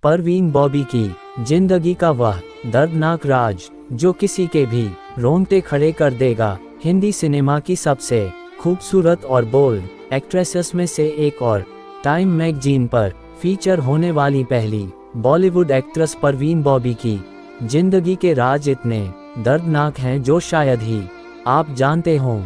परवीन बॉबी की जिंदगी का वह दर्दनाक राज जो किसी के भी रोंगटे खड़े कर देगा। हिंदी सिनेमा की सबसे खूबसूरत और बोल्ड एक्ट्रेसेस में से एक और टाइम मैगजीन पर फीचर होने वाली पहली बॉलीवुड एक्ट्रेस परवीन बॉबी की जिंदगी के राज इतने दर्दनाक हैं जो शायद ही आप जानते हों।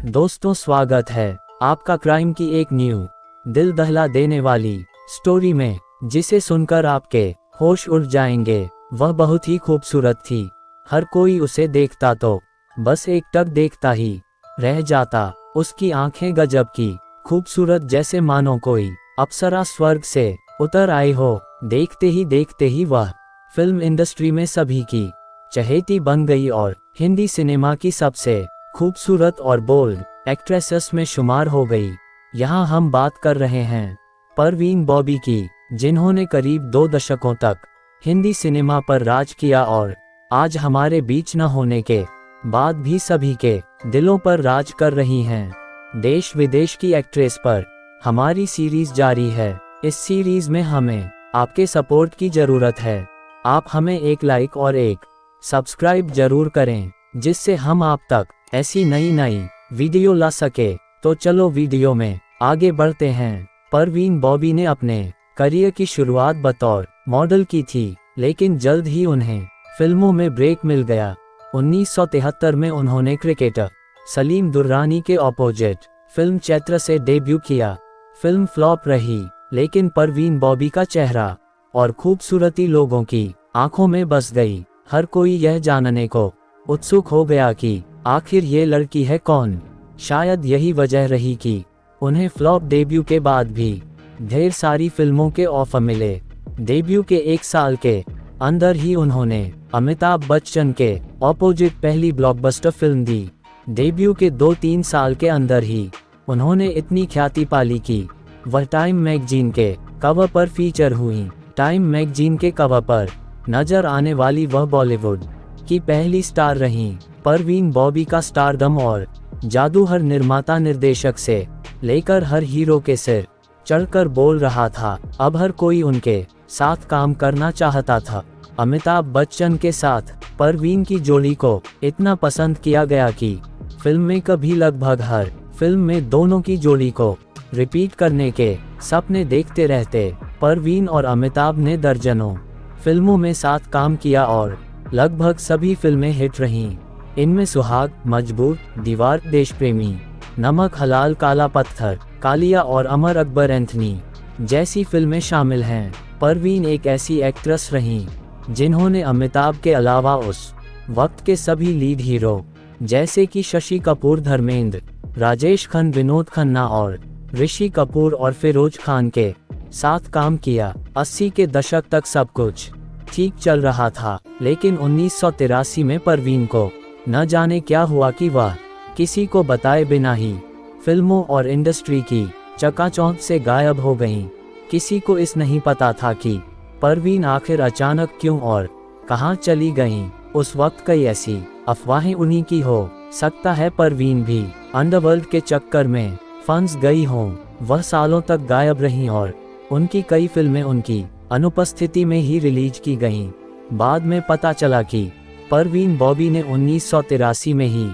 दोस्तों, स्वागत है आपका क्राइम की एक न्यू दिल दहला देने वाली स्टोरी में, जिसे सुनकर आपके होश उड़ जाएंगे। वह बहुत ही खूबसूरत थी। हर कोई उसे देखता तो बस एक टक देखता ही रह जाता। उसकी आंखें गजब की खूबसूरत, जैसे मानो कोई अप्सरा स्वर्ग से उतर आई हो। देखते ही वह फिल्म इंडस्ट्री में सभी की चहेती बन गई और हिंदी सिनेमा की सबसे खूबसूरत और बोल्ड एक्ट्रेसेस में शुमार हो गई। यहाँ हम बात कर रहे हैं परवीन बॉबी की, जिन्होंने करीब 2 दशकों तक हिंदी सिनेमा पर राज किया और आज हमारे बीच न होने के बाद भी सभी के दिलों पर राज कर रही हैं। देश विदेश की एक्ट्रेस पर हमारी सीरीज जारी है। इस सीरीज में हमें आपके सपोर्ट की जरूरत है। आप हमें एक लाइक और एक सब्सक्राइब जरूर करें, जिससे हम आप तक ऐसी नई वीडियो ला सके। तो चलो वीडियो में आगे बढ़ते हैं। परवीन बॉबी ने अपने करियर की शुरुआत बतौर मॉडल की थी, लेकिन जल्द ही उन्हें फिल्मों में ब्रेक मिल गया। 1973 में उन्होंने क्रिकेटर सलीम दुर्रानी के ऑपोजिट फिल्म चैत्र से डेब्यू किया। फिल्म फ्लॉप रही, लेकिन परवीन बॉबी का चेहरा और खूबसूरती लोगों की आंखों में बस गई। हर कोई यह जानने को उत्सुक हो गया कि आखिर ये लड़की है कौन। शायद यही वजह रही कि उन्हें फ्लॉप डेब्यू के बाद भी ढेर सारी फिल्मों के ऑफर मिले। डेब्यू के 1 साल के अंदर ही उन्होंने अमिताभ बच्चन के ऑपोजिट पहली ब्लॉकबस्टर फिल्म दी। डेब्यू के 2-3 साल के अंदर ही उन्होंने इतनी ख्याति पाली कि वह टाइम मैगजीन के कवर पर फीचर हुई। टाइम मैगजीन के कवर पर नजर आने वाली वह बॉलीवुड की पहली स्टार रहीं। परवीन बॉबी का स्टारडम और जादू हर निर्माता निर्देशक से लेकर हर हीरो के सिर चढ़कर बोल रहा था। अब हर कोई उनके साथ काम करना चाहता था। अमिताभ बच्चन के साथ परवीन की जोड़ी को इतना पसंद किया गया कि फिल्म में कभी लगभग हर फिल्म में दोनों की जोड़ी को रिपीट करने के सपने देखते रहते। परवीन और अमिताभ ने दर्जनों फिल्मों में साथ काम किया और लगभग सभी फिल्में हिट रहीं। इनमें सुहाग, मजबूर, दीवार, देश प्रेमी, नमक हलाल, काला पत्थर, कालिया और अमर अकबर एंथनी जैसी फिल्में शामिल हैं। परवीन एक ऐसी एक्ट्रेस रहीं जिन्होंने अमिताभ के अलावा उस वक्त के सभी लीड हीरो जैसे कि शशि कपूर, धर्मेंद्र, राजेश खन्ना, विनोद खन्ना और ऋषि कपूर और फिरोज खान के साथ काम किया। 80 के दशक तक सब कुछ ठीक चल रहा था, लेकिन 1983 में परवीन को न जाने क्या हुआ कि वह किसी को बताए बिना ही फिल्मों और इंडस्ट्री की चकाचौंध से गायब हो गईं। किसी को इस नहीं पता था कि परवीन आखिर अचानक क्यों और कहां चली गईं। उस वक्त कई ऐसी अफवाहें उन्हीं की हो सकता है परवीन भी अंडरवर्ल्ड के चक्कर में फंस गई हों। वह सालों तक गायब रहीं और उनकी कई फिल्में उनकी अनुपस्थिति में ही रिलीज की गईं। बाद में पता चला कि परवीन बॉबी ने 1983 में ही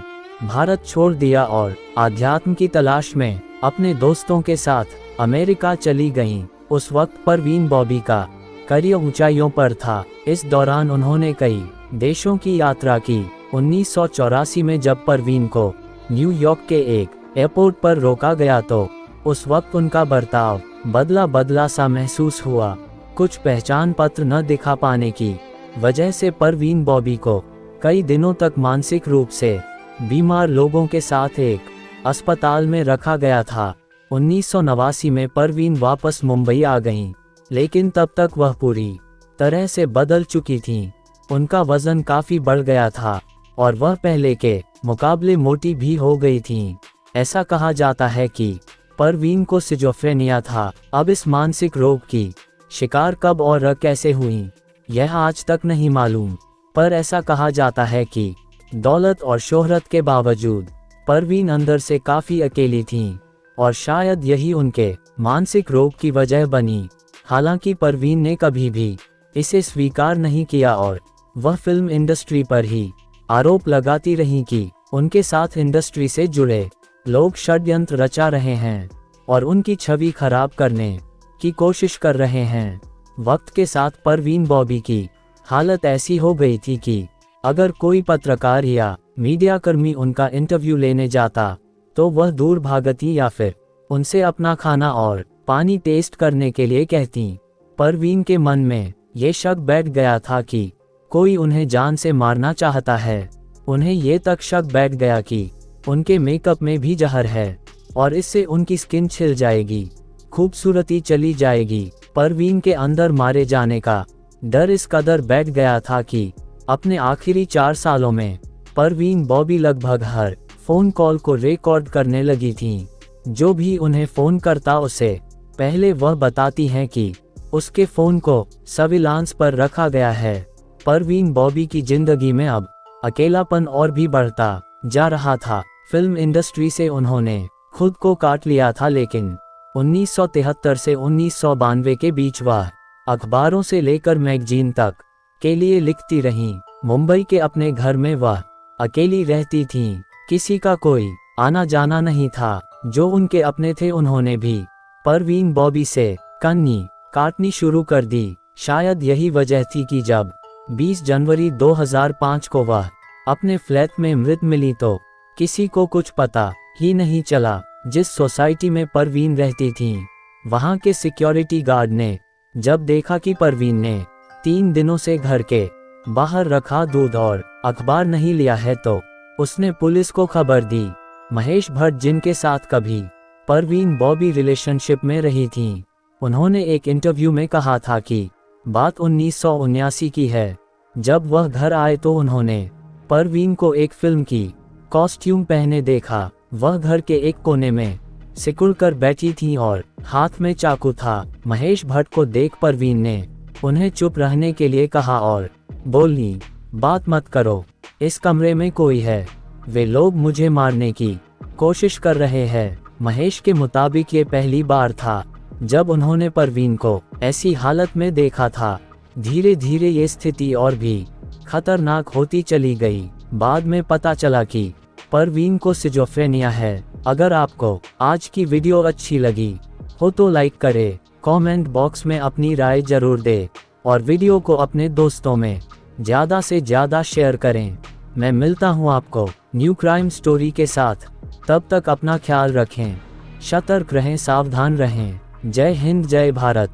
भारत छोड़ दिया और आध्यात्म की तलाश में अपने दोस्तों के साथ अमेरिका चली गईं। उस वक्त परवीन बॉबी का करियर ऊंचाइयों पर था। इस दौरान उन्होंने कई देशों की यात्रा की। 1984 में जब परवीन को न्यूयॉर्क के एक एयरपोर्ट पर रोका गया तो उस वक्त उनका बर्ताव बदला सा महसूस हुआ। कुछ पहचान पत्र न दिखा पाने की वजह से परवीन बॉबी को कई दिनों तक मानसिक रूप से बीमार लोगों के साथ एक अस्पताल में रखा गया था। 1989 में परवीन वापस मुंबई आ गईं, लेकिन तब तक वह पूरी तरह से बदल चुकी थीं। उनका वजन काफी बढ़ गया था और वह पहले के मुकाबले मोटी भी हो गई थीं। ऐसा कहा जाता है कि परवीन को सिजोफ्रेनिया था। अब इस मानसिक रोग की शिकार कब और कैसे हुईं, यह आज तक नहीं मालूम, पर ऐसा कहा जाता है कि दौलत और शोहरत के बावजूद परवीन अंदर से काफी अकेली थीं और शायद यही उनके मानसिक रोग की वजह बनी। हालांकि परवीन ने कभी भी इसे स्वीकार नहीं किया और वह फिल्म इंडस्ट्री पर ही आरोप लगाती रहीं कि उनके साथ इंडस्ट्री से जुड़े लोग षड्यंत्र रचा रहे हैं और उनकी छवि खराब करने की कोशिश कर रहे हैं। वक्त के साथ परवीन बॉबी की हालत ऐसी हो गई थी कि अगर कोई पत्रकार या मीडिया कर्मी उनका इंटरव्यू लेने जाता तो वह दूर भागती या फिर उनसे अपना खाना और पानी टेस्ट करने के लिए कहती। परवीन के मन में ये शक बैठ गया था कि कोई उन्हें जान से मारना चाहता है। उन्हें ये तक शक बैठ गया कि उनके मेकअप में भी जहर है और इससे उनकी स्किन छिल जाएगी, खूबसूरती चली जाएगी। परवीन के अंदर मारे जाने का डर इस कदर बैठ गया था कि अपने आखिरी 4 सालों में परवीन बॉबी लगभग हर फोन कॉल को रिकॉर्ड करने लगी थीं। जो भी उन्हें फोन करता उसे पहले वह बताती हैं कि उसके फोन को सर्विलांस पर रखा गया है। परवीन बॉबी की जिंदगी में अब अकेलापन और भी बढ़ता जा रहा था। फिल्म इंडस्ट्री से उन्होंने खुद को काट लिया था, लेकिन 1973 से 1992 के बीच वह अखबारों से लेकर मैगजीन तक के लिए लिखती रहीं। मुंबई के अपने घर में वह अकेली रहती थीं। किसी का कोई आना जाना नहीं था। जो उनके अपने थे उन्होंने भी परवीन बॉबी से कन्नी काटनी शुरू कर दी। शायद यही वजह थी कि जब 20 जनवरी 2005 को वह अपने फ्लैट में मृत मिली तो किसी को कुछ पता ही नहीं चला। जिस सोसाइटी में परवीन रहती थीं, वहां के सिक्योरिटी गार्ड ने जब देखा कि परवीन ने 3 दिनों से घर के बाहर रखा दूध और अखबार नहीं लिया है तो उसने पुलिस को खबर दी। महेश भट्ट, जिनके साथ कभी परवीन बॉबी रिलेशनशिप में रही थीं, उन्होंने एक इंटरव्यू में कहा था कि बात 1979 की है। जब वह घर आए तो उन्होंने परवीन को एक फिल्म की कॉस्ट्यूम पहने देखा। वह घर के एक कोने में सिकुड़कर बैठी थी और हाथ में चाकू था। महेश भट्ट को देख परवीन ने उन्हें चुप रहने के लिए कहा और बोली, बात मत करो, इस कमरे में कोई है, वे लोग मुझे मारने की कोशिश कर रहे हैं। महेश के मुताबिक ये पहली बार था जब उन्होंने परवीन को ऐसी हालत में देखा था। धीरे धीरे ये स्थिति और भी खतरनाक होती चली गई। बाद में पता चला कि परवीन को सिजोफ्रेनिया है। अगर आपको आज की वीडियो अच्छी लगी हो तो लाइक करें, कमेंट बॉक्स में अपनी राय जरूर दें और वीडियो को अपने दोस्तों में ज़्यादा से ज़्यादा शेयर करें। मैं मिलता हूं आपको न्यू क्राइम स्टोरी के साथ। तब तक अपना ख्याल रखें, सतर्क रहें, सावधान रहें। जय हिंद, जय भारत।